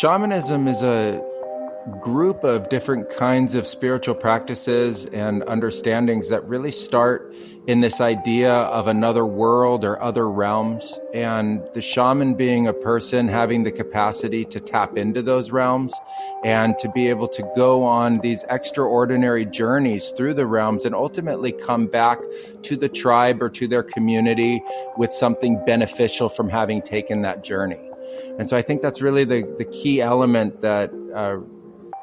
Shamanism is a group of different kinds of spiritual practices and understandings that really start in this idea of another world or other realms, and the shaman being a person having the capacity to tap into those realms and to be able to go on these extraordinary journeys through the realms and ultimately come back to the tribe or to their community with something beneficial from having taken that journey. And so I think that's really the key element that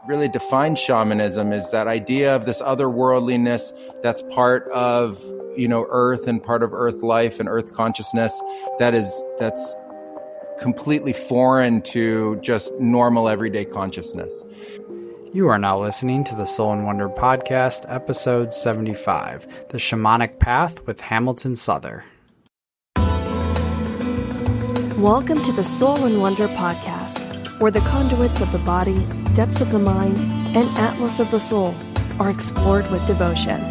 really defines shamanism, is that idea of this otherworldliness that's part of, Earth and part of Earth life and Earth consciousness that's completely foreign to just normal everyday consciousness. You are now listening to the Soul and Wonder Podcast, episode 75, The Shamanic Path with Hamilton Souther. Welcome to the Soul and Wonder Podcast, where the conduits of the body, depths of the mind, and atlas of the soul are explored with devotion.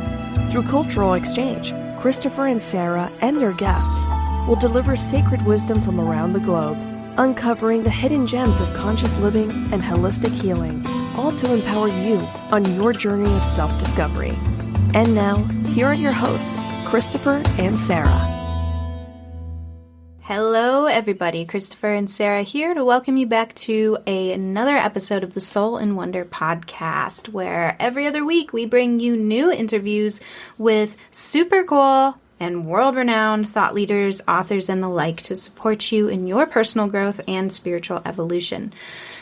Through cultural exchange, Christopher and Sarah and their guests will deliver sacred wisdom from around the globe, uncovering the hidden gems of conscious living and holistic healing, all to empower you on your journey of self-discovery. And now, here are your hosts, Christopher and Sarah. Hello, everybody. Christopher and Sarah here to welcome you back to another episode of the Soul and Wonder podcast, where every other week we bring you new interviews with super cool and world-renowned thought leaders, authors, and the like to support you in your personal growth and spiritual evolution.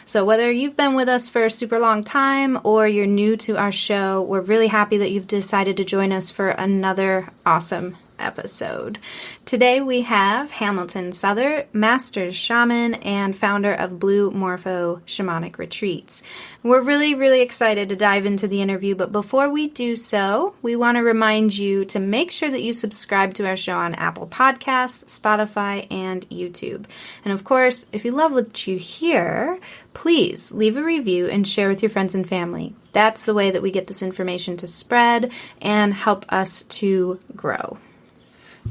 So whether you've been with us for a super long time or you're new to our show, we're really happy that you've decided to join us for another awesome episode. Today we have Hamilton Souther, master shaman and founder of Blue Morpho Shamanic Retreats. We're really excited to dive into the interview, but before we do so, we want to remind you to make sure that you subscribe to our show on Apple Podcasts, Spotify, and YouTube. And of course, if you love what you hear, please leave a review and share with your friends and family. That's the way that we get this information to spread and help us to grow.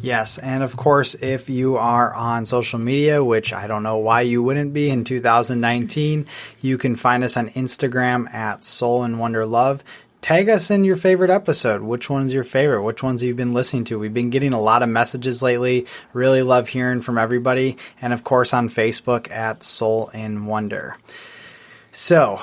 Yes, and of course, if you are on social media, which I don't know why you wouldn't be in 2019, you can find us on Instagram at Soul and Wonder Love. Tag us in your favorite episode. Which one's your favorite? Which ones you've been listening to? We've been getting a lot of messages lately. Really love hearing from everybody. And of course on Facebook at Soul and Wonder. So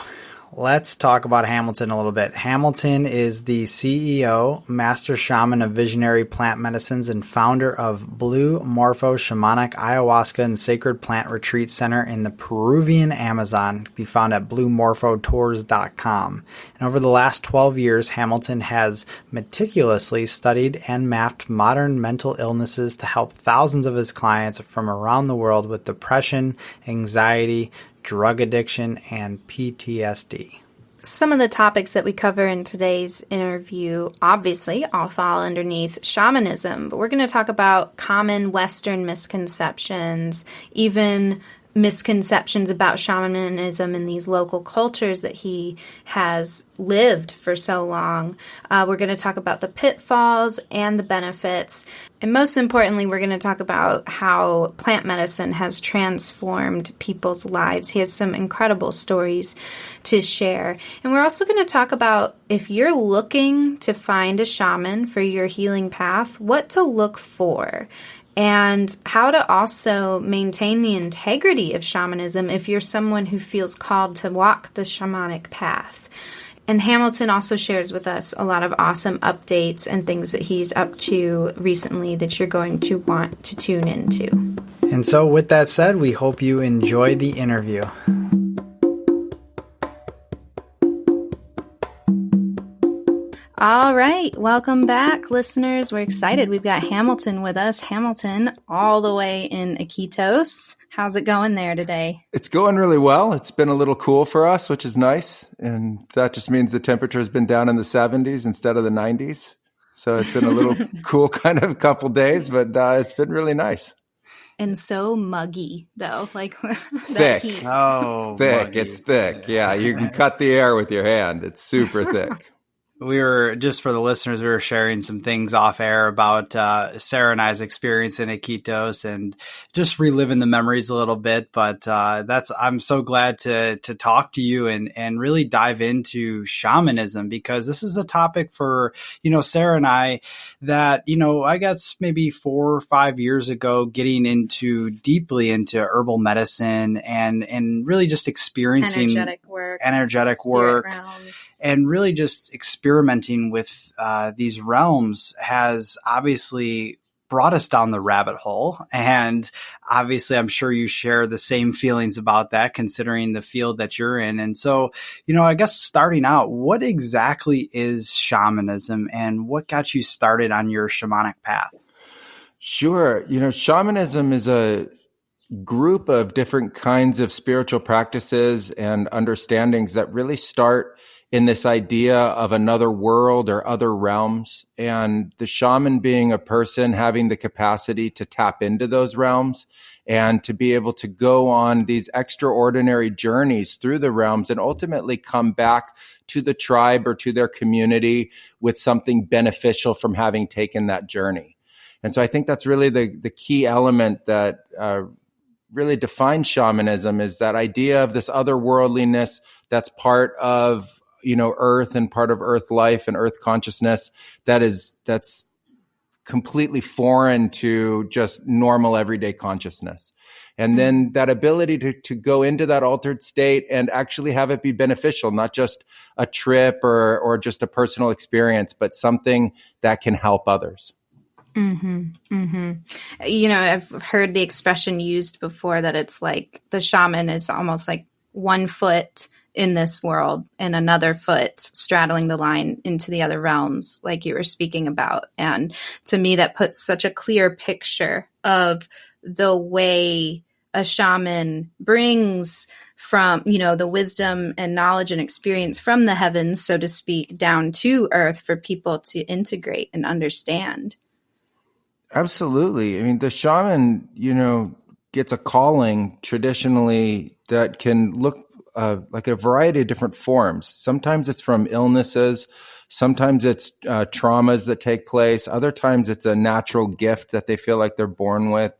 let's talk about Hamilton a little bit. Hamilton is the CEO, master shaman of visionary plant medicines, and founder of Blue Morpho Shamanic Ayahuasca and Sacred Plant Retreat Center in the Peruvian Amazon. It can be found at bluemorphotours.com. And over the last 12 years, Hamilton has meticulously studied and mapped modern mental illnesses to help thousands of his clients from around the world with depression, anxiety, drug addiction, and PTSD. Some of the topics that we cover in today's interview obviously all fall underneath shamanism, but we're going to talk about common Western misconceptions, even misconceptions about shamanism in these local cultures that he has lived for so long. We're going to talk about the pitfalls and the benefits. And most importantly, we're going to talk about how plant medicine has transformed people's lives. He has some incredible stories to share. And we're also going to talk about, if you're looking to find a shaman for your healing path, what to look for, and how to also maintain the integrity of shamanism if you're someone who feels called to walk the shamanic path. And Hamilton also shares with us a lot of awesome updates and things that he's up to recently that you're going to want to tune into. And so with that said, we hope you enjoy the interview. All right. Welcome back, listeners. We're excited. We've got Hamilton with us. Hamilton, all the way in Iquitos. How's it going there today? It's going really well. It's been a little cool for us, which is nice. And that just means the temperature has been down in the 70s instead of the 90s. So it's been a little cool kind of couple days, but it's been really nice. And so muggy, though. Like thick. Heat. Oh, thick. muggy. It's thick. Yeah, you can cut the air with your hand. It's super thick. We were, just for the listeners, we were sharing some things off air about Sarah and I's experience in Iquitos and just reliving the memories a little bit. But I'm so glad to talk to you and really dive into shamanism, because this is a topic for, Sarah and I that, I guess maybe 4 or 5 years ago, getting deeply into herbal medicine and really just experiencing energetic work and really just experimenting with these realms has obviously brought us down the rabbit hole. And obviously, I'm sure you share the same feelings about that, considering the field that you're in. And so, I guess starting out, what exactly is shamanism and what got you started on your shamanic path? Sure. Shamanism is a group of different kinds of spiritual practices and understandings that really start in this idea of another world or other realms, and the shaman being a person having the capacity to tap into those realms and to be able to go on these extraordinary journeys through the realms and ultimately come back to the tribe or to their community with something beneficial from having taken that journey. And so I think that's really the key element that really defines shamanism, is that idea of this otherworldliness that's part of earth and part of earth life and earth consciousness that's completely foreign to just normal everyday consciousness. And then that ability to go into that altered state and actually have it be beneficial, not just a trip or just a personal experience, but something that can help others. Mm-hmm. Mm-hmm. I've heard the expression used before that it's like the shaman is almost like one foot in this world and another foot straddling the line into the other realms, like you were speaking about. And to me, that puts such a clear picture of the way a shaman brings from, the wisdom and knowledge and experience from the heavens, so to speak, down to earth for people to integrate and understand. Absolutely. I mean, the shaman, gets a calling traditionally that can look like a variety of different forms. Sometimes it's from illnesses. Sometimes it's traumas that take place. Other times it's a natural gift that they feel like they're born with.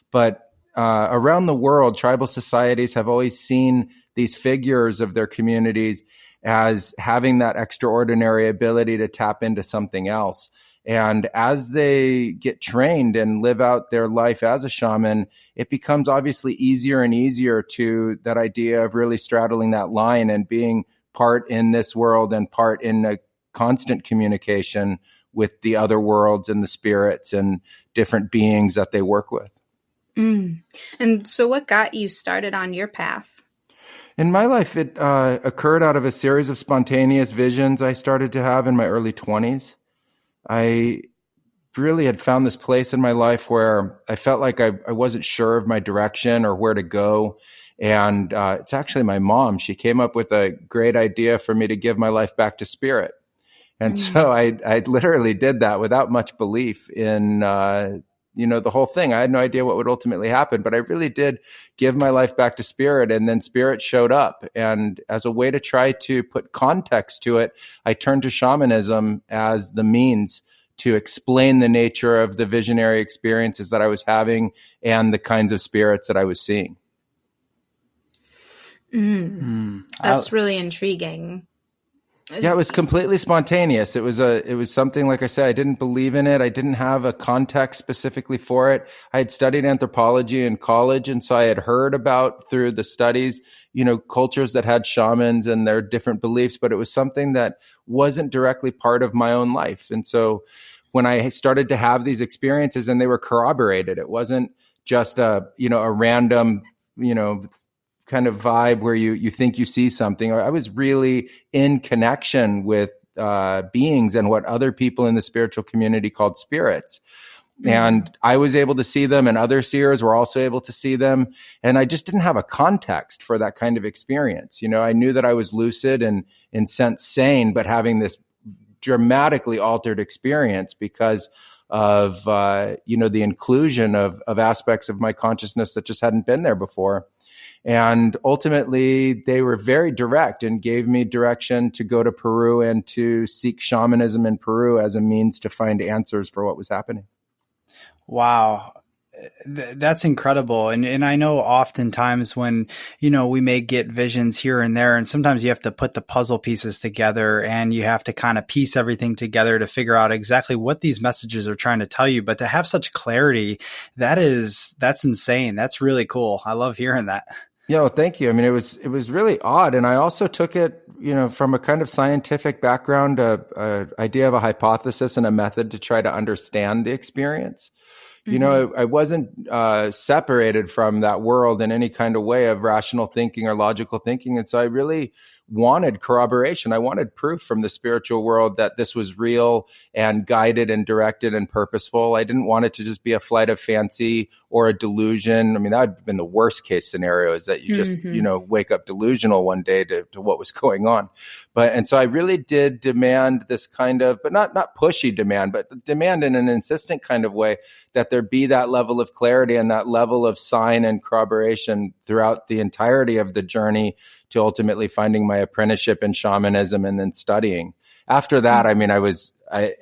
But around the world, tribal societies have always seen these figures of their communities as having that extraordinary ability to tap into something else. And as they get trained and live out their life as a shaman, it becomes obviously easier and easier to that idea of really straddling that line and being part in this world and part in a constant communication with the other worlds and the spirits and different beings that they work with. Mm. And so what got you started on your path? In my life, it occurred out of a series of spontaneous visions I started to have in my early 20s. I really had found this place in my life where I felt like I wasn't sure of my direction or where to go. And it's actually my mom. She came up with a great idea for me to give my life back to spirit. And so I literally did that without much belief in, the whole thing. I had no idea what would ultimately happen, but I really did give my life back to spirit. And then spirit showed up. And as a way to try to put context to it, I turned to shamanism as the means to explain the nature of the visionary experiences that I was having and the kinds of spirits that I was seeing. That's really intriguing. Yeah, it was completely spontaneous. It was something, like I said, I didn't believe in it. I didn't have a context specifically for it. I had studied anthropology in college, and so I had heard about, through the studies, cultures that had shamans and their different beliefs, but it was something that wasn't directly part of my own life. And so when I started to have these experiences and they were corroborated, it wasn't just a random, kind of vibe where you think you see something. I was really in connection with beings and what other people in the spiritual community called spirits. And I was able to see them, and other seers were also able to see them. And I just didn't have a context for that kind of experience. I knew that I was lucid and in sense sane, but having this dramatically altered experience because of, the inclusion of aspects of my consciousness that just hadn't been there before. And ultimately, they were very direct and gave me direction to go to Peru and to seek shamanism in Peru as a means to find answers for what was happening. Wow. That's incredible. And I know oftentimes when, we may get visions here and there, and sometimes you have to put the puzzle pieces together and you have to kind of piece everything together to figure out exactly what these messages are trying to tell you. But to have such clarity, that's insane. That's really cool. I love hearing that. Yeah, well, thank you. I mean, it was really odd. And I also took it, from a kind of scientific background, a idea of a hypothesis and a method to try to understand the experience. I wasn't separated from that world in any kind of way of rational thinking or logical thinking. And so I really wanted corroboration. I wanted proof from the spiritual world that this was real and guided and directed and purposeful. I didn't want it to just be a flight of fancy or a delusion. I mean, that would have been the worst case scenario, is that you just, wake up delusional one day to what was going on. And so I really did demand this kind of, but not pushy demand, but demand in an insistent kind of way, that there be that level of clarity and that level of sign and corroboration throughout the entirety of the journey to ultimately finding my apprenticeship in shamanism and then studying. After that, I mean,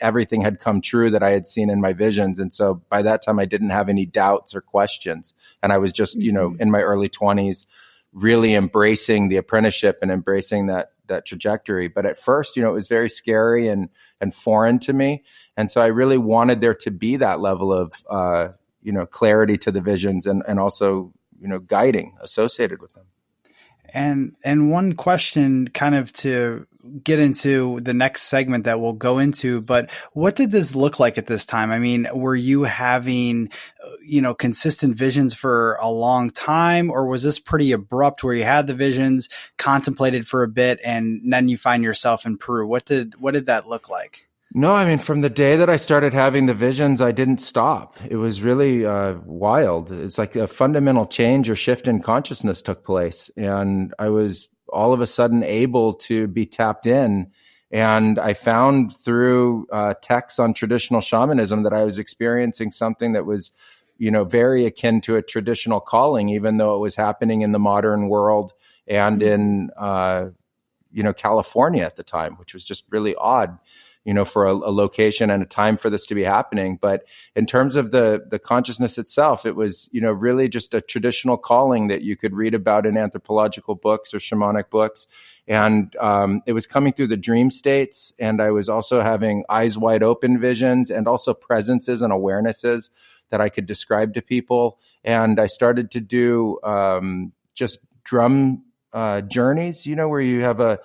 everything had come true that I had seen in my visions. And so by that time, I didn't have any doubts or questions. And I was just, in my early 20s, really embracing the apprenticeship and embracing that trajectory. But at first, it was very scary and foreign to me. And so I really wanted there to be that level of, clarity to the visions and also, guiding associated with them. And one question kind of to get into the next segment that we'll go into, but what did this look like at this time? I mean, were you having, consistent visions for a long time, or was this pretty abrupt where you had the visions, contemplated for a bit, and then you find yourself in Peru? What did that look like? No, I mean, from the day that I started having the visions, I didn't stop. It was really wild. It's like a fundamental change or shift in consciousness took place. And I was all of a sudden able to be tapped in. And I found through texts on traditional shamanism that I was experiencing something that was, very akin to a traditional calling, even though it was happening in the modern world and in, California at the time, which was just really odd. For a location and a time for this to be happening. But in terms of the consciousness itself, it was, really just a traditional calling that you could read about in anthropological books or shamanic books. And it was coming through the dream states. And I was also having eyes wide open visions and also presences and awarenesses that I could describe to people. And I started to do just drum journeys, where you have a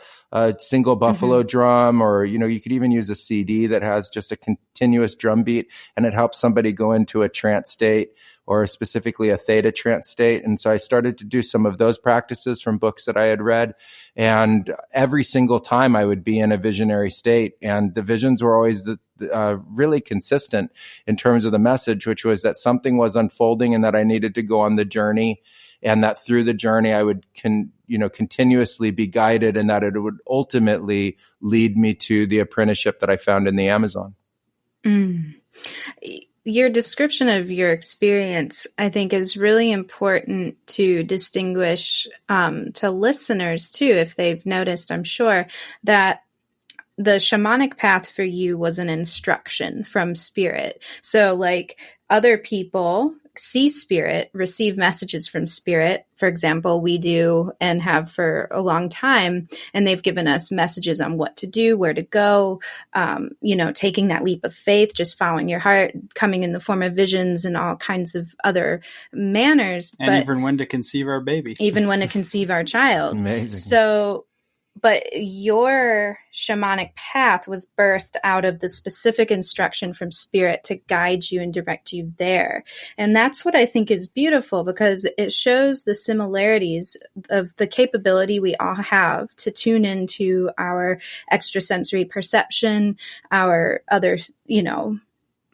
single buffalo drum, or, you could even use a CD that has just a continuous drum beat, and it helps somebody go into a trance state, or specifically a theta trance state. And so I started to do some of those practices from books that I had read. And every single time I would be in a visionary state, and the visions were always really consistent in terms of the message, which was that something was unfolding and that I needed to go on the journey. And that through the journey, I would continuously be guided, and that it would ultimately lead me to the apprenticeship that I found in the Amazon. Your description of your experience, I think, is really important to distinguish to listeners too, if they've noticed, I'm sure, that the shamanic path for you was an instruction from spirit. So like other people see spirit, receive messages from spirit. For example, we do and have for a long time, and they've given us messages on what to do, where to go, taking that leap of faith, just following your heart, coming in the form of visions and all kinds of other manners. And even when to conceive our baby. Even when to conceive our child. Amazing. But your shamanic path was birthed out of the specific instruction from spirit to guide you and direct you there. And that's what I think is beautiful, because it shows the similarities of the capability we all have to tune into our extrasensory perception, our other,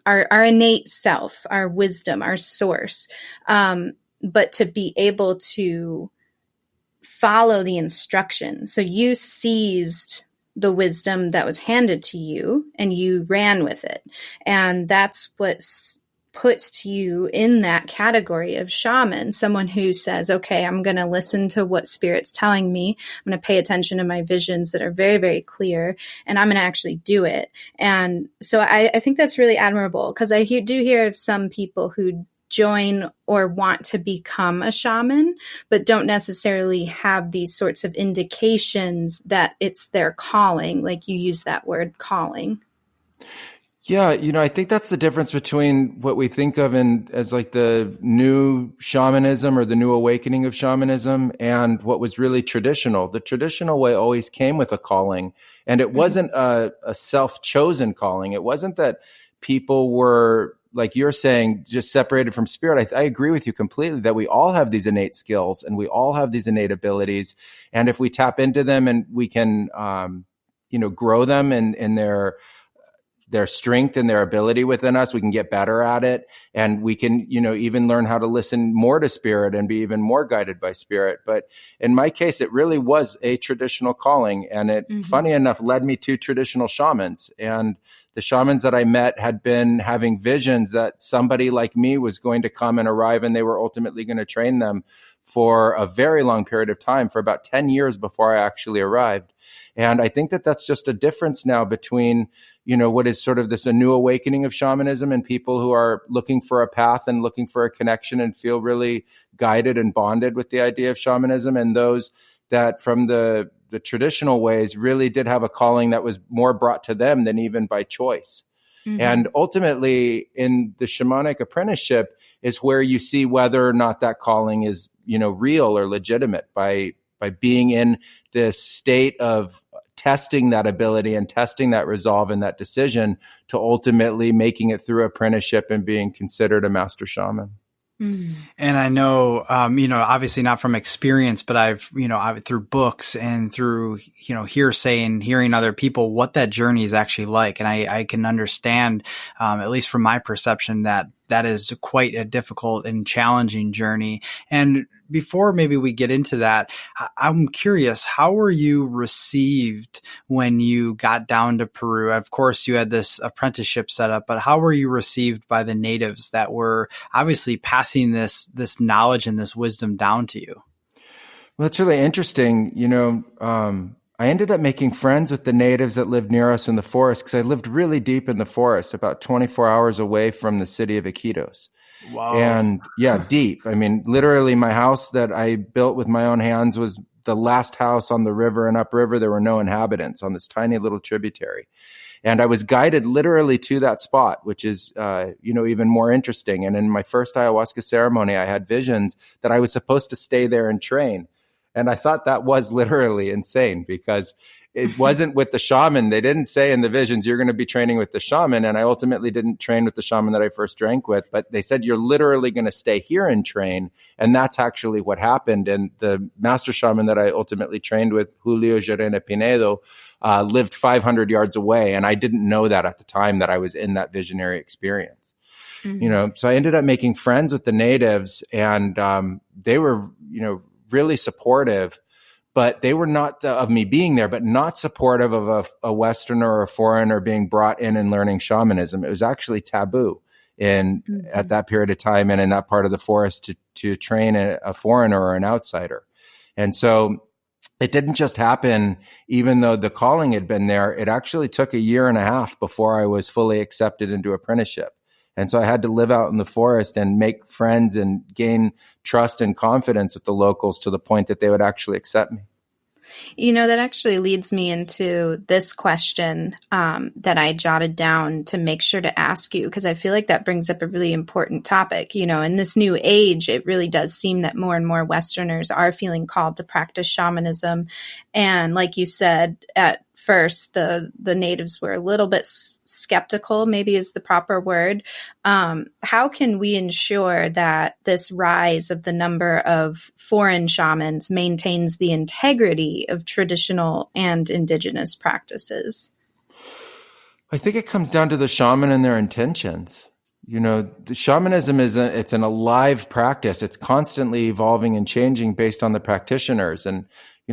our innate self, our wisdom, our source. But to be able to follow the instruction. So you seized the wisdom that was handed to you and you ran with it. And that's what puts you in that category of shaman, someone who says, okay, I'm going to listen to what spirit's telling me. I'm going to pay attention to my visions that are very, very clear, and I'm going to actually do it. And so I think that's really admirable, because I do hear of some people who join or want to become a shaman, but don't necessarily have these sorts of indications that it's their calling. Like you use that word, calling. Yeah, I think that's the difference between what we think of as like the new shamanism or the new awakening of shamanism and what was really traditional. The traditional way always came with a calling, and it wasn't a self-chosen calling. It wasn't that people were, like you're saying, just separated from spirit. I agree with you completely that we all have these innate skills and we all have these innate abilities. And if we tap into them and we can, grow them in their strength and their ability within us, we can get better at it. And we can, even learn how to listen more to spirit and be even more guided by spirit. But in my case, it really was a traditional calling. And it, funny enough, led me to traditional shamans. And the shamans that I met had been having visions that somebody like me was going to come and arrive, and they were ultimately going to train them for a very long period of time, for about 10 years before I actually arrived. And I think that that's just a difference now between, what is sort of a new awakening of shamanism and people who are looking for a path and looking for a connection and feel really guided and bonded with the idea of shamanism, and those that from the traditional ways really did have a calling that was more brought to them than even by choice. And ultimately, in the shamanic apprenticeship is where you see whether or not that calling is, real or legitimate by being in this state of testing that ability and testing that resolve and that decision to ultimately making it through apprenticeship and being considered a master shaman. And I know, obviously not from experience, but I've through books and through, hearsay and hearing other people, what that journey is actually like. And I can understand, at least from my perception, that is quite a difficult and challenging journey. And before maybe we get into that, I'm curious, how were you received when you got down to Peru? Of course, you had this apprenticeship set up, but how were you received by the natives that were obviously passing this knowledge and this wisdom down to you? Well, it's really interesting. I ended up making friends with the natives that lived near us in the forest, because I lived really deep in the forest, about 24 hours away from the city of Iquitos. Wow. And yeah, deep. I mean, literally my house that I built with my own hands was the last house on the river, and upriver there were no inhabitants on this tiny little tributary. And I was guided literally to that spot, which is, even more interesting. And in my first ayahuasca ceremony, I had visions that I was supposed to stay there and train. And I thought that was literally insane, because it wasn't with the shaman. They didn't say in the visions, you're going to be training with the shaman. And I ultimately didn't train with the shaman that I first drank with, but they said, you're literally going to stay here and train. And that's actually what happened. And the master shaman that I ultimately trained with, Julio Llerena Pinedo, lived 500 yards away. And I didn't know that at the time that I was in that visionary experience. So I ended up making friends with the natives, and they were, really supportive, but they were not of me being there, but not supportive of a Westerner or a foreigner being brought in and learning shamanism. It was actually taboo at that period of time and in that part of the forest to train a foreigner or an outsider. And so it didn't just happen, even though the calling had been there. It actually took a year and a half before I was fully accepted into apprenticeship. And so I had to live out in the forest and make friends and gain trust and confidence with the locals to the point that they would actually accept me. That actually leads me into this question that I jotted down to make sure to ask you, because I feel like that brings up a really important topic. In this new age, it really does seem that more and more Westerners are feeling called to practice shamanism. And like you said, at first, the natives were a little bit skeptical, maybe is the proper word. How can we ensure that this rise of the number of foreign shamans maintains the integrity of traditional and indigenous practices? I think it comes down to the shaman and their intentions. The shamanism it's an alive practice. It's constantly evolving and changing based on the practitioners. And,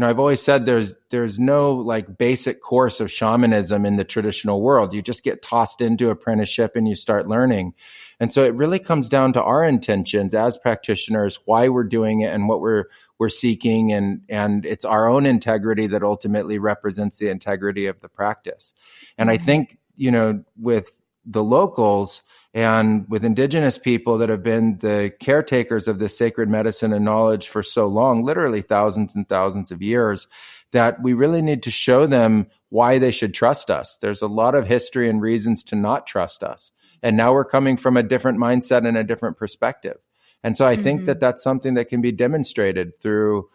I've always said there's no like basic course of shamanism in the traditional world. You just get tossed into apprenticeship and you start learning. And so it really comes down to our intentions as practitioners, why we're doing it and what we're seeking. And it's our own integrity that ultimately represents the integrity of the practice. And I think, with the locals and with indigenous people that have been the caretakers of this sacred medicine and knowledge for so long, literally thousands and thousands of years, that we really need to show them why they should trust us. There's a lot of history and reasons to not trust us. And now we're coming from a different mindset and a different perspective. And so I think that that's something that can be demonstrated through,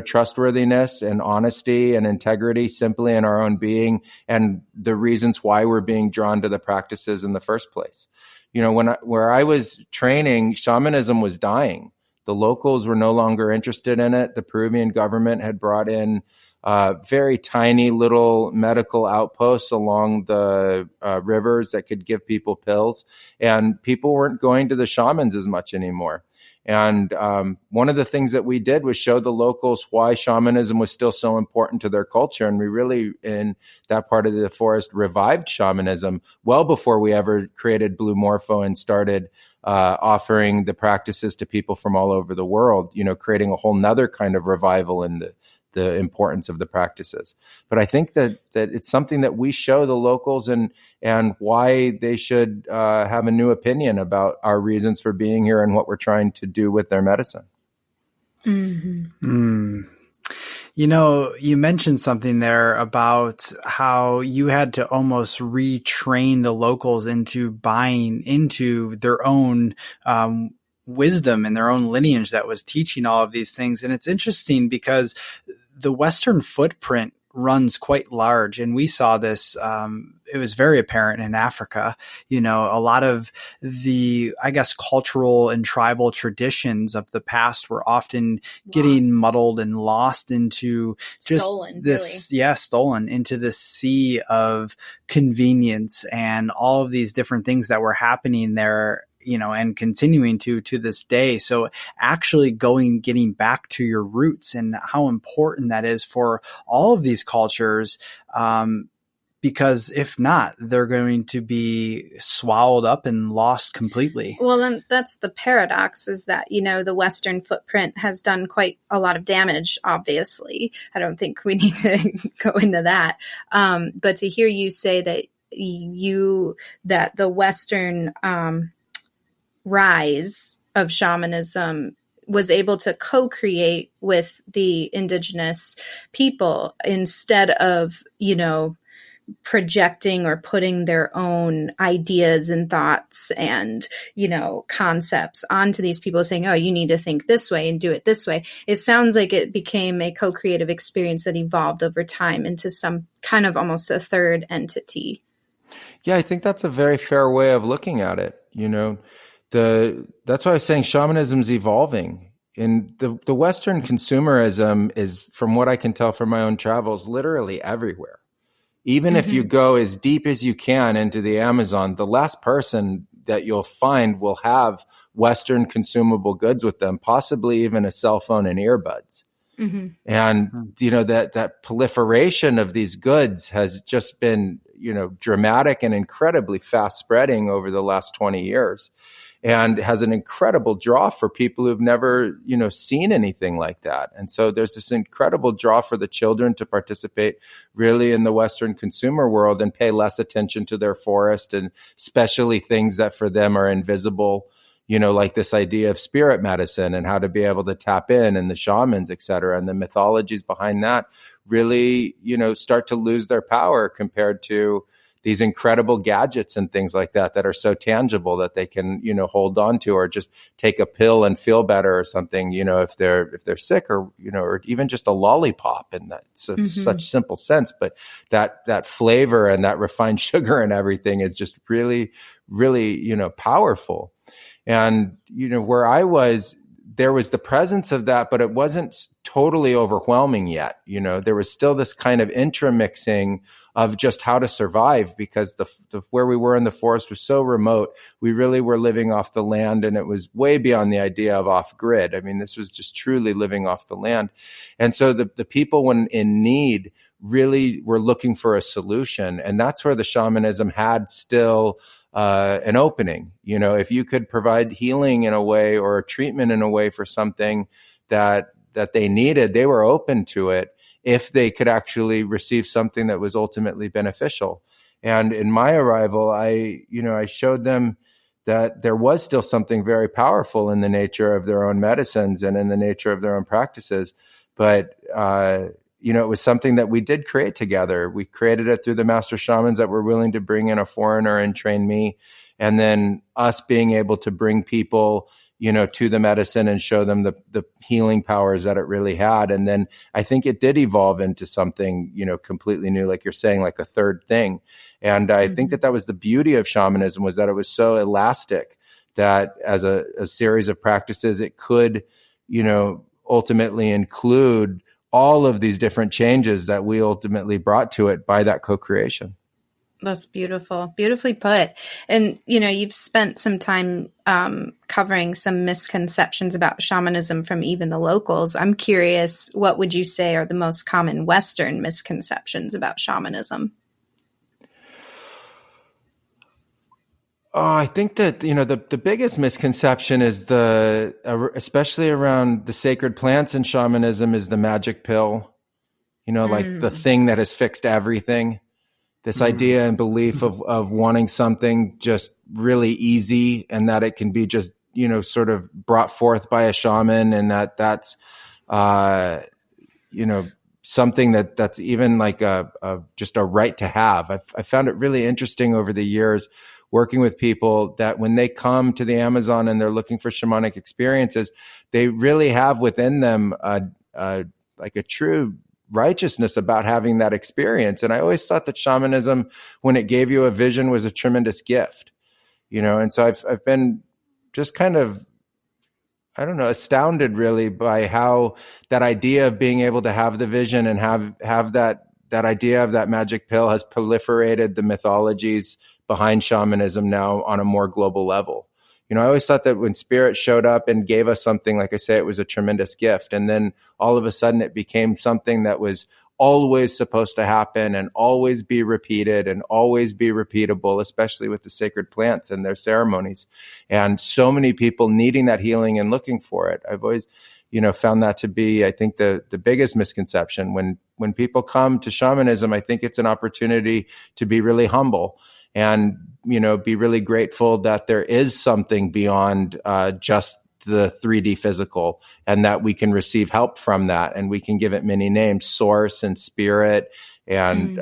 trustworthiness and honesty and integrity simply in our own being and the reasons why we're being drawn to the practices in the first place. Where I was training, shamanism was dying. The locals were no longer interested in it. The Peruvian government had brought in very tiny little medical outposts along the rivers that could give people pills, and people weren't going to the shamans as much anymore. And one of the things that we did was show the locals why shamanism was still so important to their culture. And we really, in that part of the forest, revived shamanism well before we ever created Blue Morpho and started offering the practices to people from all over the world, creating a whole nother kind of revival in the importance of the practices. But I think that it's something that we show the locals and why they should have a new opinion about our reasons for being here and what we're trying to do with their medicine. Mm-hmm. You mentioned something there about how you had to almost retrain the locals into buying into their own wisdom and their own lineage that was teaching all of these things. And it's interesting because the Western footprint runs quite large. And we saw this, it was very apparent in Africa. A lot of the, cultural and tribal traditions of the past were often getting muddled and lost into just stolen into this sea of convenience and all of these different things that were happening there, and continuing to this day. So actually getting back to your roots and how important that is for all of these cultures. Because if not, they're going to be swallowed up and lost completely. Well, then that's the paradox is that, the Western footprint has done quite a lot of damage, obviously. I don't think we need to go into that. But to hear you say that that the Western, rise of shamanism was able to co-create with the indigenous people instead of, projecting or putting their own ideas and thoughts and, concepts onto these people saying, oh, you need to think this way and do it this way. It sounds like it became a co-creative experience that evolved over time into some kind of almost a third entity. Yeah, I think that's a very fair way of looking at it. That's why I was saying shamanism is evolving. And the Western consumerism is, from what I can tell from my own travels, literally everywhere. Even if you go as deep as you can into the Amazon, the last person that you'll find will have Western consumable goods with them, possibly even a cell phone and earbuds. And, that proliferation of these goods has just been, dramatic and incredibly fast spreading over the last 20 years. And has an incredible draw for people who've never, seen anything like that. And so there's this incredible draw for the children to participate really in the Western consumer world and pay less attention to their forest and especially things that for them are invisible, like this idea of spirit medicine and how to be able to tap in and the shamans, et cetera. And the mythologies behind that really, start to lose their power compared to these incredible gadgets and things like that are so tangible that they can, hold on to, or just take a pill and feel better or something, if they're sick, or, or even just a lollipop in that such simple sense. But that flavor and that refined sugar and everything is just really, really, powerful. And, where I was, there was the presence of that, but it wasn't totally overwhelming yet. There was still this kind of intermixing of just how to survive, because where we were in the forest was so remote. We really were living off the land, and it was way beyond the idea of off grid. I mean, this was just truly living off the land. And so the people, when in need, really were looking for a solution. And that's where the shamanism had still an opening. If you could provide healing in a way or a treatment in a way for something that they needed, they were open to it if they could actually receive something that was ultimately beneficial. And in my arrival, I showed them that there was still something very powerful in the nature of their own medicines and in the nature of their own practices. But, it was something that we did create together. We created it through the master shamans that were willing to bring in a foreigner and train me. And then us being able to bring people, to the medicine and show them the healing powers that it really had. And then I think it did evolve into something, completely new, like you're saying, like a third thing. And I think that was the beauty of shamanism, was that it was so elastic that as a series of practices, it could, ultimately include all of these different changes that we ultimately brought to it by that co-creation. That's beautiful. Beautifully put. And, you've spent some time covering some misconceptions about shamanism from even the locals. I'm curious, what would you say are the most common Western misconceptions about shamanism? I think that, the biggest misconception is especially around the sacred plants in shamanism, is the magic pill, like the thing that has fixed everything. This idea and belief of wanting something just really easy, and that it can be just, sort of brought forth by a shaman, and that's, something that's even like just a right to have. I found it really interesting over the years working with people that when they come to the Amazon and they're looking for shamanic experiences, they really have within them like a true righteousness about having that experience. And I always thought that shamanism, when it gave you a vision, was a tremendous gift, and so I've been just kind of, I don't know, astounded really by how that idea of being able to have the vision and have that idea of that magic pill has proliferated the mythologies behind shamanism now on a more global level. I always thought that when spirit showed up and gave us something, like I say, it was a tremendous gift. And then all of a sudden it became something that was always supposed to happen and always be repeated and always be repeatable, especially with the sacred plants and their ceremonies. And so many people needing that healing and looking for it. I've always, found that to be, I think, the biggest misconception. When people come to shamanism, I think it's an opportunity to be really humble and, be really grateful that there is something beyond just the 3D physical, and that we can receive help from that. And we can give it many names: source and spirit and,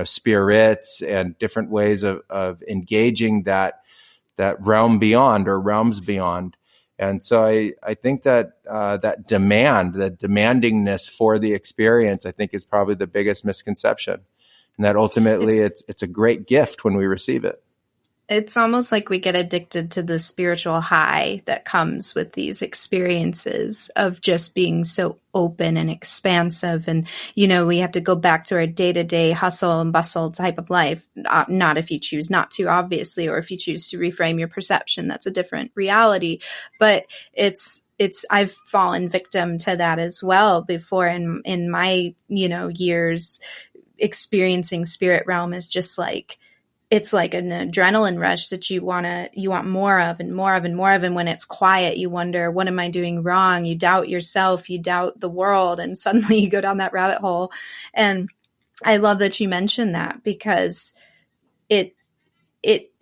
spirits, and different ways of engaging that realm beyond, or realms beyond. And so I think that that demandingness for the experience, I think, is probably the biggest misconception. And that ultimately it's a great gift when we receive it. It's almost like we get addicted to the spiritual high that comes with these experiences of just being so open and expansive. And, we have to go back to our day-to-day hustle and bustle type of life. Not if you choose not to, obviously, or if you choose to reframe your perception, that's a different reality. But I've fallen victim to that as well before in my, years. Experiencing spirit realm is just like, it's like an adrenaline rush that you want more of and more of and more of. And when it's quiet, you wonder, what am I doing wrong? You doubt yourself, you doubt the world, and suddenly you go down that rabbit hole. And I love that you mentioned that, because it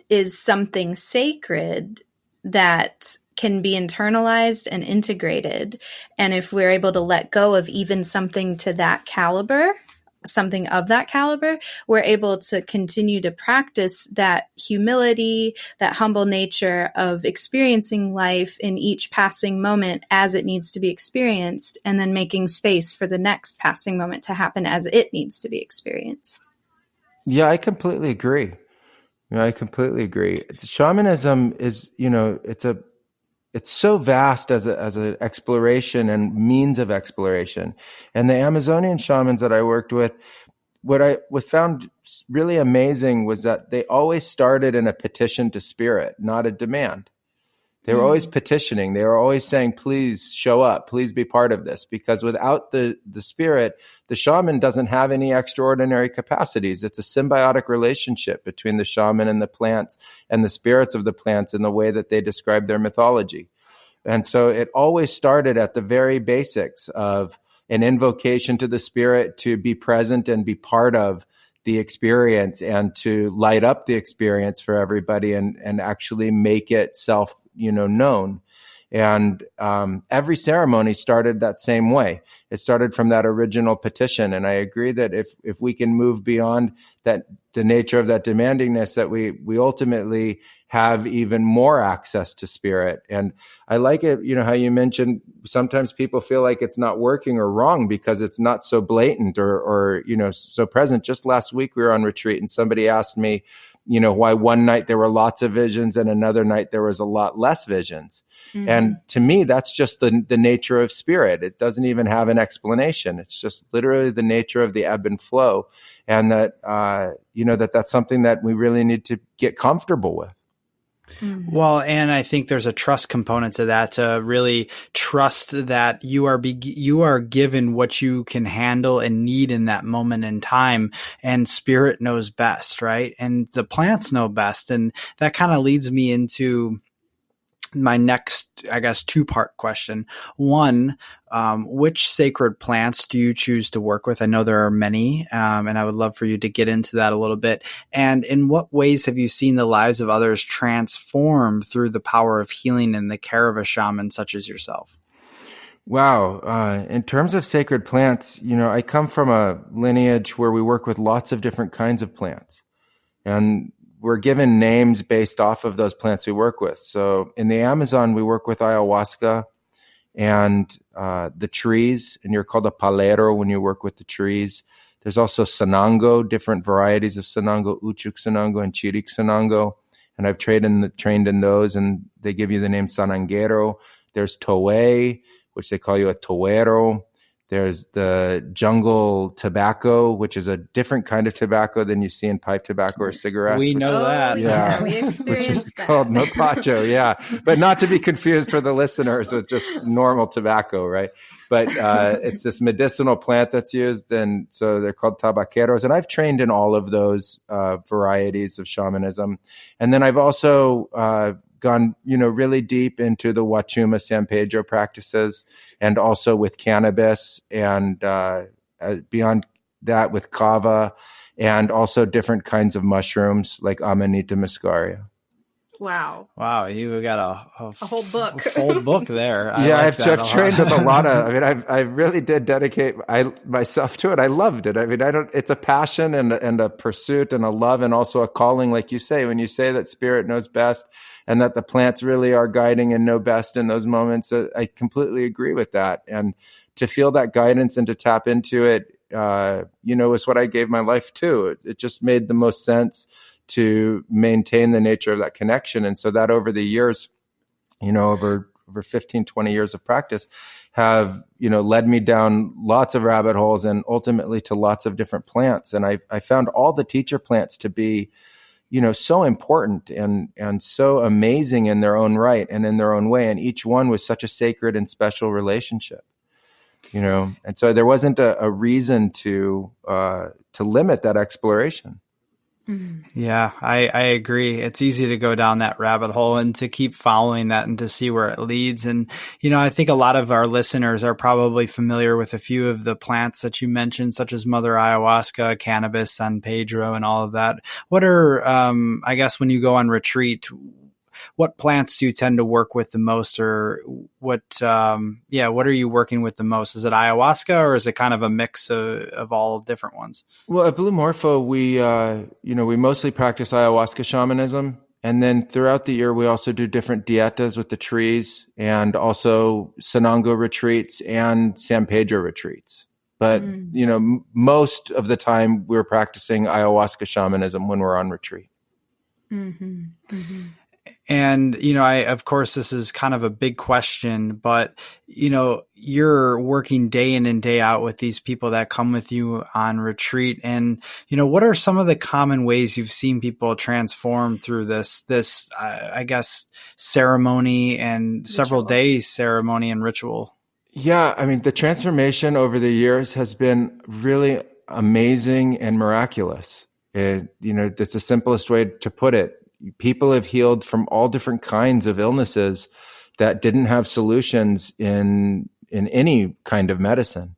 is something sacred that can be internalized and integrated. And if we're able to let go of even something of that caliber, we're able to continue to practice that humility, that humble nature of experiencing life in each passing moment as it needs to be experienced, and then making space for the next passing moment to happen as it needs to be experienced. Yeah, I completely agree. Shamanism is, it's so vast as an exploration and means of exploration. And the Amazonian shamans that I worked with, what I found really amazing was that they always started in a petition to spirit, not a demand. They were always petitioning. They were always saying, please show up, please be part of this. Because without the spirit, the shaman doesn't have any extraordinary capacities. It's a symbiotic relationship between the shaman and the plants and the spirits of the plants in the way that they describe their mythology. And so it always started at the very basics of an invocation to the spirit to be present and be part of the experience and to light up the experience for everybody and actually make it known. And every ceremony started that same way. It started from that original petition. And I agree that if we can move beyond that, the nature of that demandingness, that we ultimately have even more access to spirit. And I like it, how you mentioned sometimes people feel like it's not working or wrong because it's not so blatant or so present. Just last week we were on retreat and somebody asked me, why one night there were lots of visions and another night there was a lot less visions. Mm-hmm. And to me, that's just the nature of spirit. It doesn't even have an explanation. It's just literally the nature of the ebb and flow. And that, that's something that we really need to get comfortable with. Mm-hmm. Well, and I think there's a trust component to that, to really trust that you are given what you can handle and need in that moment in time, and spirit knows best, right? And the plants know best. And that kind of leads me into my next, I guess, 2-part question. One, which sacred plants do you choose to work with? I know there are many, and I would love for you to get into that a little bit. And in what ways have you seen the lives of others transform through the power of healing and the care of a shaman such as yourself? Wow. In terms of sacred plants, I come from a lineage where we work with lots of different kinds of plants. And we're given names based off of those plants we work with. So in the Amazon, we work with ayahuasca and the trees, and you're called a palero when you work with the trees. There's also sanango, different varieties of sanango, uchuk sanango and chirik sanango. And I've trained in those, and they give you the name sanangero. There's toé, which they call you a toero. There's the jungle tobacco, which is a different kind of tobacco than you see in pipe tobacco or cigarettes. We know that. Yeah, we experienced which is that. called mopacho, yeah. But not to be confused for the listeners with just normal tobacco, right? But it's this medicinal plant that's used, and so they're called tabaqueros. And I've trained in all of those varieties of shamanism. And then I've also gone, really deep into the Wachuma San Pedro practices, and also with cannabis, and beyond that with kava, and also different kinds of mushrooms like Amanita muscaria. Wow. You got a whole book. A full book there. I've trained with a lot of, I really did dedicate myself to it. I loved it. It's a passion and a pursuit and a love and also a calling, like you say, when you say that spirit knows best and that the plants really are guiding and know best in those moments. I completely agree with that. And to feel that guidance and to tap into it, is what I gave my life to. It just made the most sense to maintain the nature of that connection. And so that over the years, over 15, 20 years of practice have, led me down lots of rabbit holes and ultimately to lots of different plants. And I found all the teacher plants to be, so important and so amazing in their own right and in their own way. And each one was such a sacred and special relationship, and so there wasn't a reason to limit that exploration. Yeah, I agree. It's easy to go down that rabbit hole and to keep following that and to see where it leads. And, I think a lot of our listeners are probably familiar with a few of the plants that you mentioned, such as Mother Ayahuasca, cannabis, San Pedro, and all of that. What are, I guess, when you go on retreat, what plants do you tend to work with the most, or what are you working with the most? Is it ayahuasca, or is it kind of a mix of all different ones? Well, at Blue Morpho, we mostly practice ayahuasca shamanism. And then throughout the year, we also do different dietas with the trees and also sanango retreats and San Pedro retreats. But, most of the time we're practicing ayahuasca shamanism when we're on retreat. Mm-hmm. Mm-hmm. And, of course, this is kind of a big question, but, you're working day in and day out with these people that come with you on retreat. And, what are some of the common ways you've seen people transform through this, I guess, ceremony and several days ceremony and ritual? Yeah. I mean, the transformation over the years has been really amazing and miraculous. That's the simplest way to put it. People have healed from all different kinds of illnesses that didn't have solutions in any kind of medicine.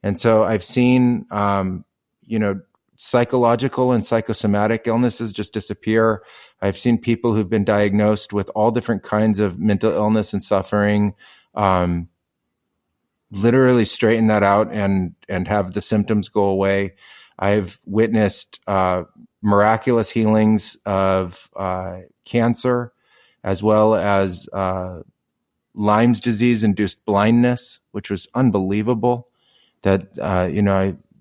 And so I've seen, psychological and psychosomatic illnesses just disappear. I've seen people who've been diagnosed with all different kinds of mental illness and suffering, literally straighten that out and have the symptoms go away. I've witnessed miraculous healings of cancer, as well as Lyme's disease-induced blindness, which was unbelievable. That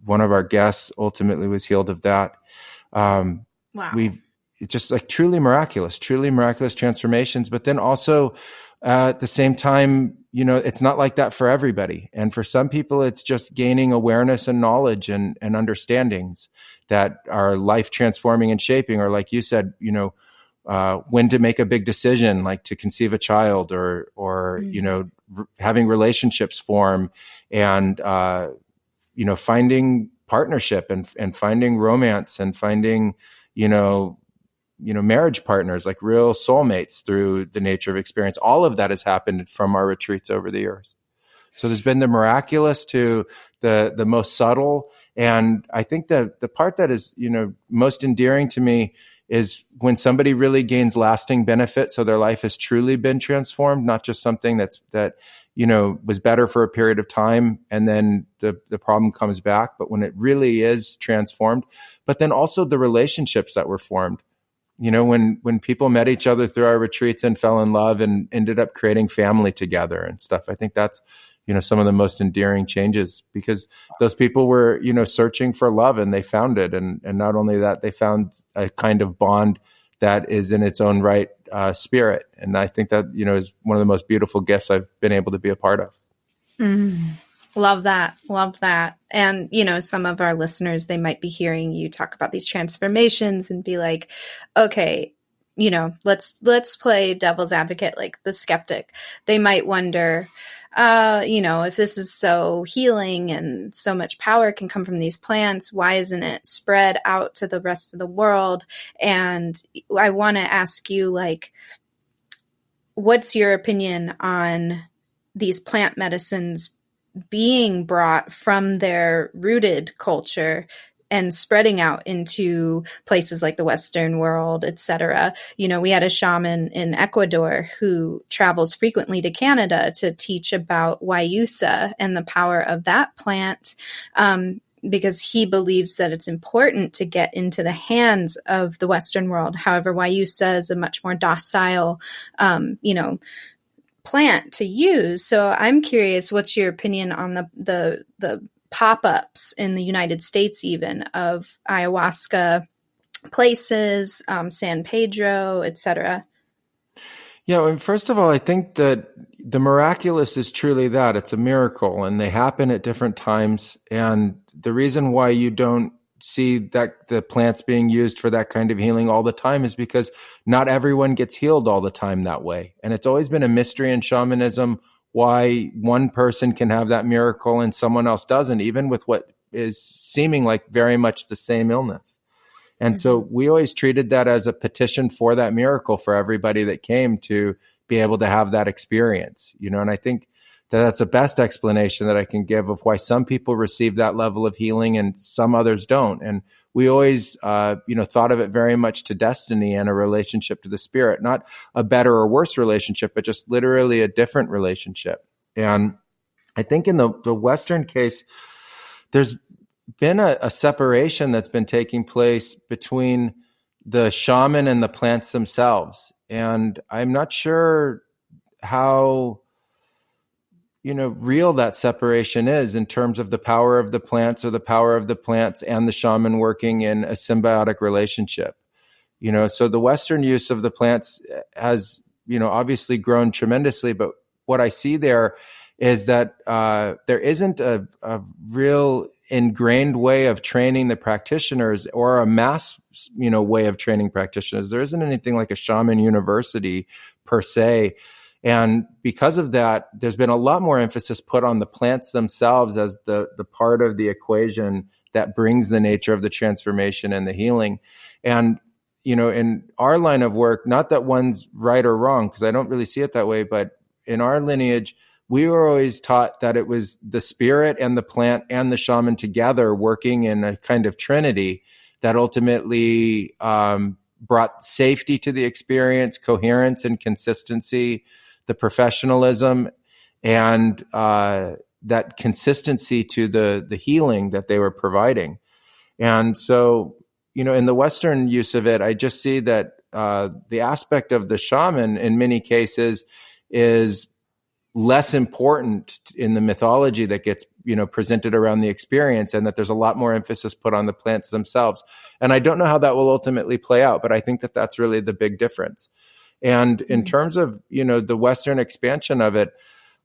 one of our guests ultimately was healed of that. Wow! It's just like truly miraculous transformations. But then also at the same time, it's not like that for everybody. And for some people, it's just gaining awareness and knowledge and understandings that are life transforming and shaping, or like you said, when to make a big decision, like to conceive a child or having relationships form and, finding partnership and finding romance and finding, marriage partners, like real soulmates through the nature of experience. All of that has happened from our retreats over the years. So there's been the miraculous to the most subtle. And I think that the part that is, most endearing to me is when somebody really gains lasting benefit. So their life has truly been transformed, not just something that was better for a period of time and then the problem comes back, but when it really is transformed. But then also the relationships that were formed. When people met each other through our retreats and fell in love and ended up creating family together and stuff, I think that's, some of the most endearing changes, because those people were, searching for love and they found it. And not only that, they found a kind of bond that is in its own right spirit. And I think that, is one of the most beautiful gifts I've been able to be a part of. Love that. Love that. And, some of our listeners, they might be hearing you talk about these transformations and be like, okay, let's play devil's advocate, like the skeptic. They might wonder, if this is so healing and so much power can come from these plants, why isn't it spread out to the rest of the world? And I want to ask you, like, what's your opinion on these plant medicines being brought from their rooted culture and spreading out into places like the Western world, et cetera? We had a shaman in Ecuador who travels frequently to Canada to teach about Ayahuasca and the power of that plant, because he believes that it's important to get into the hands of the Western world. However, Ayahuasca is a much more docile, plant to use. So I'm curious, what's your opinion on the pop-ups in the United States, even, of ayahuasca places, San Pedro, etc.? Yeah, well, first of all, I think that the miraculous is truly that. It's a miracle, and they happen at different times. And the reason why you don't see that the plants being used for that kind of healing all the time is because not everyone gets healed all the time that way. And it's always been a mystery in shamanism why one person can have that miracle and someone else doesn't, even with what is seeming like very much the same illness. And so we always treated that as a petition for that miracle for everybody that came to be able to have that experience, and I think that's the best explanation that I can give of why some people receive that level of healing and some others don't. And we always, thought of it very much to destiny and a relationship to the spirit, not a better or worse relationship, but just literally a different relationship. And I think in the Western case, there's been a separation that's been taking place between the shaman and the plants themselves. And I'm not sure how real that separation is in terms of the power of the plants or the power of the plants and the shaman working in a symbiotic relationship. So the Western use of the plants has, obviously grown tremendously, but what I see there is that there isn't a real ingrained way of training the practitioners, or a mass, way of training practitioners. There isn't anything like a shaman university per se. And because of that, there's been a lot more emphasis put on the plants themselves as the part of the equation that brings the nature of the transformation and the healing. And, in our line of work, not that one's right or wrong, because I don't really see it that way, but in our lineage, we were always taught that it was the spirit and the plant and the shaman together working in a kind of trinity that ultimately brought safety to the experience, coherence and consistency, the professionalism, and that consistency to the healing that they were providing. And so, in the Western use of it, I just see that the aspect of the shaman in many cases is less important in the mythology that gets, presented around the experience, and that there's a lot more emphasis put on the plants themselves. And I don't know how that will ultimately play out, but I think that that's really the big difference. And in terms of, the Western expansion of it,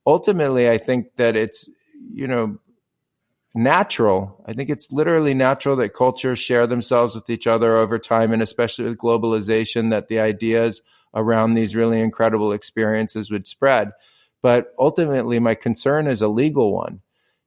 ultimately, I think that it's, natural. I think it's literally natural that cultures share themselves with each other over time, and especially with globalization, that the ideas around these really incredible experiences would spread. But ultimately, my concern is a legal one,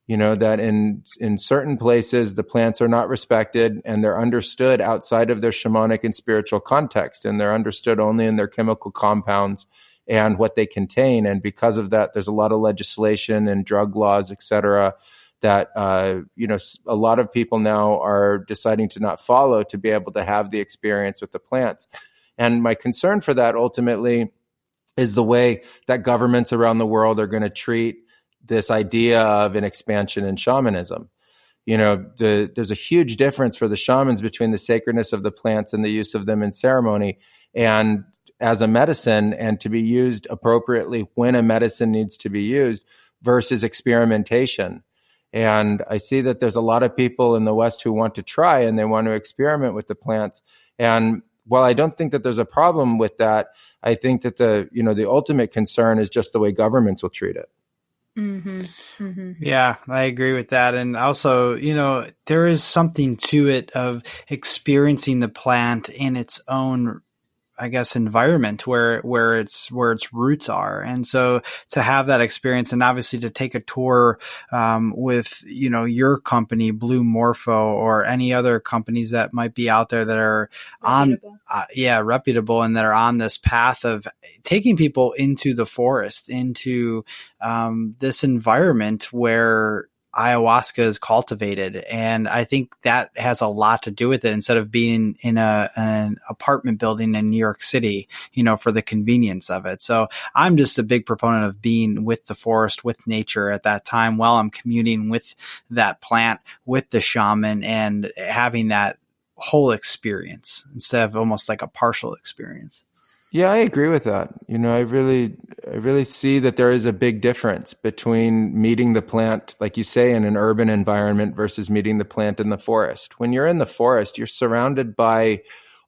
that in certain places, the plants are not respected, and they're understood outside of their shamanic and spiritual context, and they're understood only in their chemical compounds and what they contain. And because of that, there's a lot of legislation and drug laws, et cetera, that, a lot of people now are deciding to not follow to be able to have the experience with the plants. And my concern for that ultimately is the way that governments around the world are going to treat this idea of an expansion in shamanism. There's a huge difference for the shamans between the sacredness of the plants and the use of them in ceremony and as a medicine, and to be used appropriately when a medicine needs to be used, versus experimentation. And I see that there's a lot of people in the West who want to try, and they want to experiment with the plants. And while I don't think that there's a problem with that, I think that the ultimate concern is just the way governments will treat it. Mm-hmm. Mm-hmm. Yeah, I agree with that. And also, there is something to it of experiencing the plant in its own, I guess, environment where its roots are. And so to have that experience, and obviously to take a tour with, your company, Blue Morpho, or any other companies that might be out there that are reputable, and that are on this path of taking people into the forest, into this environment where ayahuasca is cultivated. And I think that has a lot to do with it, instead of being in an apartment building in New York City, for the convenience of it. So I'm just a big proponent of being with the forest, with nature at that time, while I'm communing with that plant, with the shaman, and having that whole experience instead of almost like a partial experience. Yeah, I agree with that. I really see that there is a big difference between meeting the plant, like you say, in an urban environment versus meeting the plant in the forest. When you're in the forest, you're surrounded by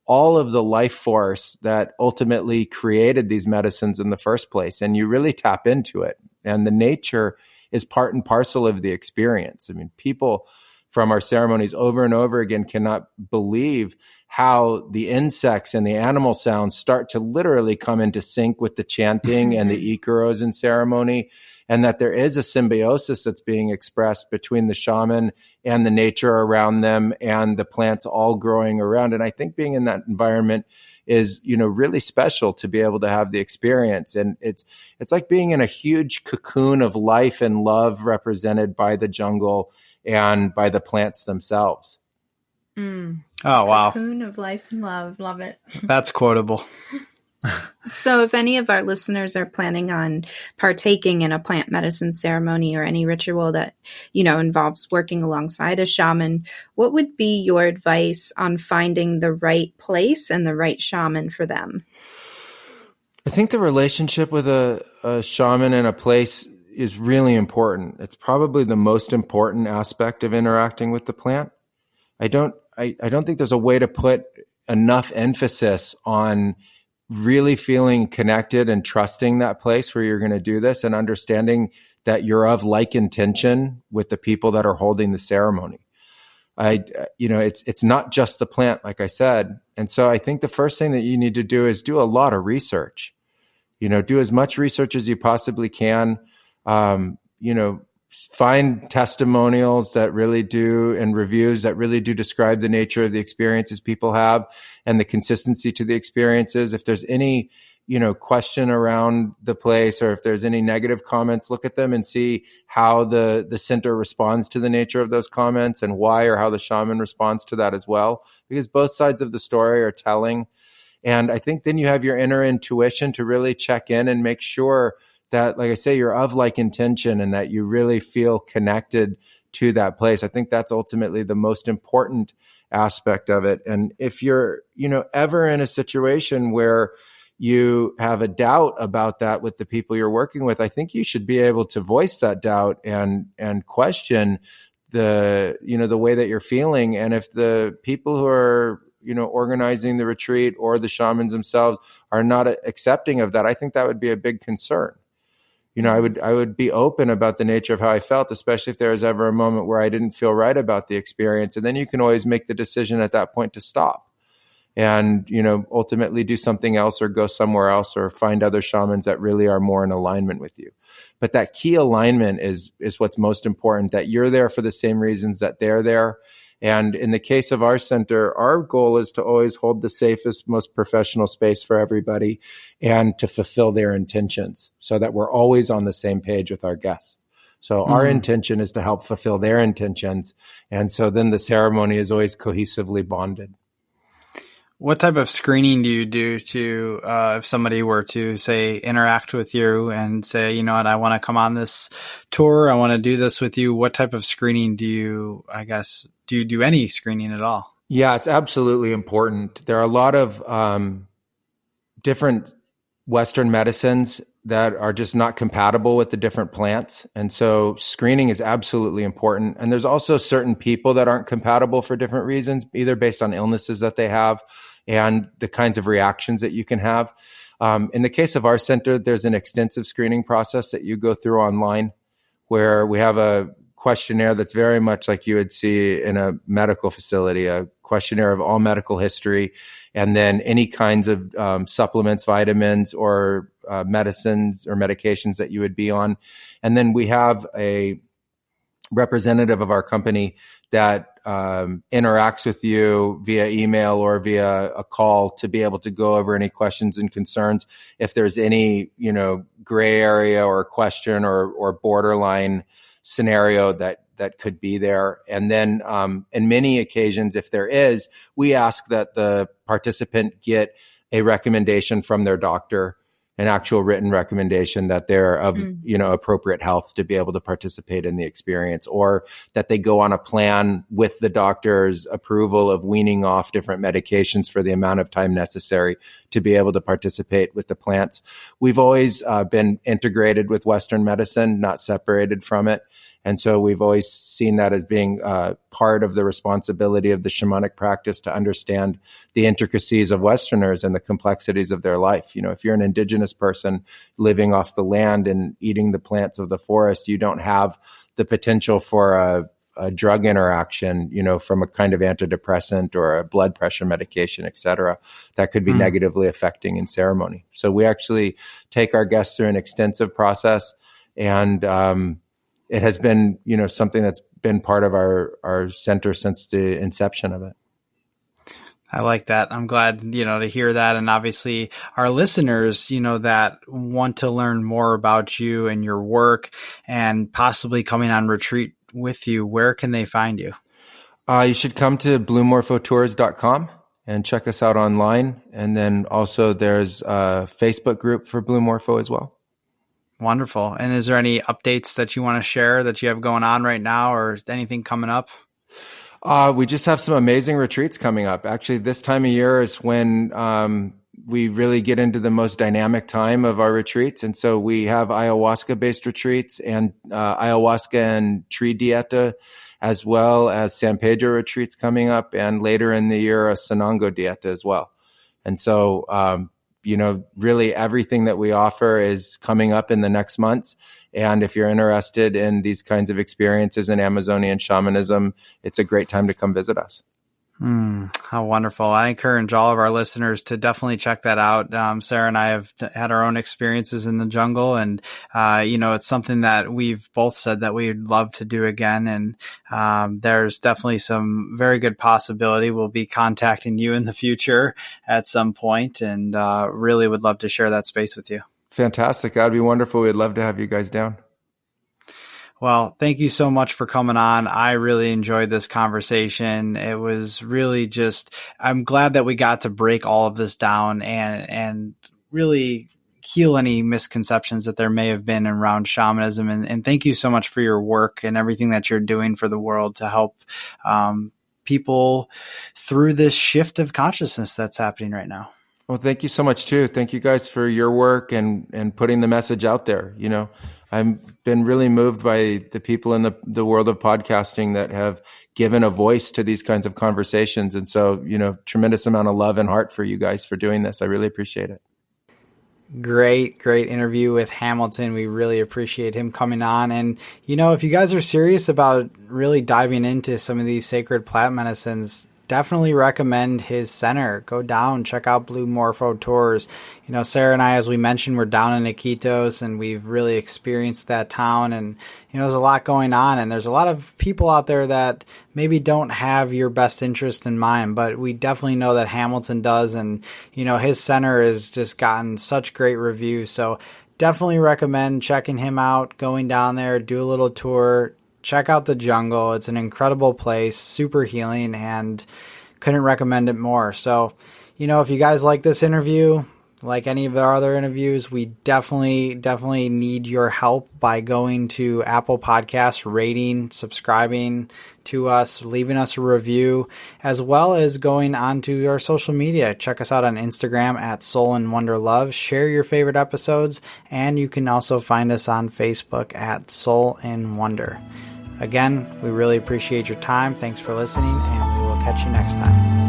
all of the life force that ultimately created these medicines in the first place, and you really tap into it. And the nature is part and parcel of the experience. I mean, people from our ceremonies over and over again cannot believe how the insects and the animal sounds start to literally come into sync with the chanting and the icaros in ceremony, and that there is a symbiosis that's being expressed between the shaman and the nature around them and the plants all growing around. And I think being in that environment is, really special to be able to have the experience. And it's like being in a huge cocoon of life and love represented by the jungle and by the plants themselves. Mm. Oh, wow. Cocoon of life and love. Love it. That's quotable. So if any of our listeners are planning on partaking in a plant medicine ceremony or any ritual that, involves working alongside a shaman, what would be your advice on finding the right place and the right shaman for them? I think the relationship with a shaman in a place is really important. It's probably the most important aspect of interacting with the plant. I don't think there's a way to put enough emphasis on really feeling connected and trusting that place where you're going to do this, and understanding that you're of like intention with the people that are holding the ceremony. It's not just the plant, like I said. And so I think the first thing that you need to do is do a lot of research. Do as much research as you possibly can. Find testimonials that really do, and reviews that really do describe the nature of the experiences people have and the consistency to the experiences. If there's any, question around the place, or if there's any negative comments, look at them and see how the center responds to the nature of those comments, and why, or how the shaman responds to that as well, because both sides of the story are telling. And I think then you have your inner intuition to really check in and make sure that, like I say, you're of like intention, and that you really feel connected to that place. I think that's ultimately the most important aspect of it. And if you're, ever in a situation where you have a doubt about that with the people you're working with, I think you should be able to voice that doubt and question the way that you're feeling. And if the people who are, organizing the retreat, or the shamans themselves, are not accepting of that, I think that would be a big concern. I would be open about the nature of how I felt, especially if there was ever a moment where I didn't feel right about the experience. And then you can always make the decision at that point to stop and, ultimately do something else, or go somewhere else, or find other shamans that really are more in alignment with you. But that key alignment is what's most important, that you're there for the same reasons that they're there. And in the case of our center, our goal is to always hold the safest, most professional space for everybody, and to fulfill their intentions, so that we're always on the same page with our guests. So our intention is to help fulfill their intentions. And so then the ceremony is always cohesively bonded. What type of screening do you do to, if somebody were to, say, interact with you and say, you know what, I want to come on this tour, I want to do this with you? What type of screening do you do any screening at all? Yeah, it's absolutely important. There are a lot of different Western medicines that are just not compatible with the different plants. And so screening is absolutely important. And there's also certain people that aren't compatible for different reasons, either based on illnesses that they have and the kinds of reactions that you can have. In the case of our center, there's an extensive screening process that you go through online, where we have a questionnaire that's very much like you would see in a medical facility, a questionnaire of all medical history, and then any kinds of supplements, vitamins, or medicines or medications that you would be on. And then we have a representative of our company that interacts with you via email or via a call to be able to go over any questions and concerns. If there's any, gray area or question or borderline scenario that could be there. And then in many occasions, if there is, we ask that the participant get a recommendation from their doctor, an actual written recommendation that they're of, appropriate health to be able to participate in the experience, or that they go on a plan with the doctor's approval of weaning off different medications for the amount of time necessary to be able to participate with the plants. We've always been integrated with Western medicine, not separated from it. And so we've always seen that as being part of the responsibility of the shamanic practice to understand the intricacies of Westerners and the complexities of their life. If you're an indigenous person living off the land and eating the plants of the forest, you don't have the potential for a drug interaction, from a kind of antidepressant or a blood pressure medication, et cetera, that could be negatively affecting in ceremony. So we actually take our guests through an extensive process, and it has been, something that's been part of our center since the inception of it. I like that. I'm glad, to hear that. And obviously our listeners, that want to learn more about you and your work and possibly coming on retreat with you, where can they find you? You should come to bluemorphotours.com and check us out online. And then also there's a Facebook group for Blue Morpho as well. Wonderful. And is there any updates that you want to share that you have going on right now, or anything coming up? We just have some amazing retreats coming up. Actually, this time of year is when we really get into the most dynamic time of our retreats. And so we have ayahuasca-based retreats and ayahuasca and tree dieta as well as San Pedro retreats coming up, and later in the year, a Sanango Dieta as well. And so, really everything that we offer is coming up in the next months. And if you're interested in these kinds of experiences in Amazonian shamanism, it's a great time to come visit us. How wonderful. I encourage all of our listeners to definitely check that out. Sarah and I have had our own experiences in the jungle, and, it's something that we've both said that we'd love to do again. And there's definitely some very good possibility we'll be contacting you in the future at some point, and really would love to share that space with you. Fantastic. That'd be wonderful. We'd love to have you guys down. Well, thank you so much for coming on. I really enjoyed this conversation. It was really I'm glad that we got to break all of this down and really heal any misconceptions that there may have been around shamanism. And thank you so much for your work and everything that you're doing for the world to help people through this shift of consciousness that's happening right now. Well, thank you so much too. Thank you guys for your work and putting the message out there. I've been really moved by the people in the world of podcasting that have given a voice to these kinds of conversations. And so, tremendous amount of love and heart for you guys for doing this. I really appreciate it. Great interview with Hamilton. We really appreciate him coming on. And, if you guys are serious about really diving into some of these sacred plant medicines, definitely recommend his center. Go down, check out Blue Morpho Tours. Sarah and I, as we mentioned, we're down in Iquitos, and we've really experienced that town. And, there's a lot going on, and there's a lot of people out there that maybe don't have your best interest in mind, but we definitely know that Hamilton does. And, his center has just gotten such great reviews. So definitely recommend checking him out, going down there, do a little tour. Check out the jungle. It's an incredible place, super healing, and couldn't recommend it more. So, if you guys like this interview, like any of our other interviews, we definitely need your help by going to Apple Podcasts, rating, subscribing to us, leaving us a review, as well as going onto our social media. Check us out on Instagram at Soul and Wonder Love. Share your favorite episodes, and you can also find us on Facebook at Soul and Wonder. Again, we really appreciate your time. Thanks for listening, and we will catch you next time.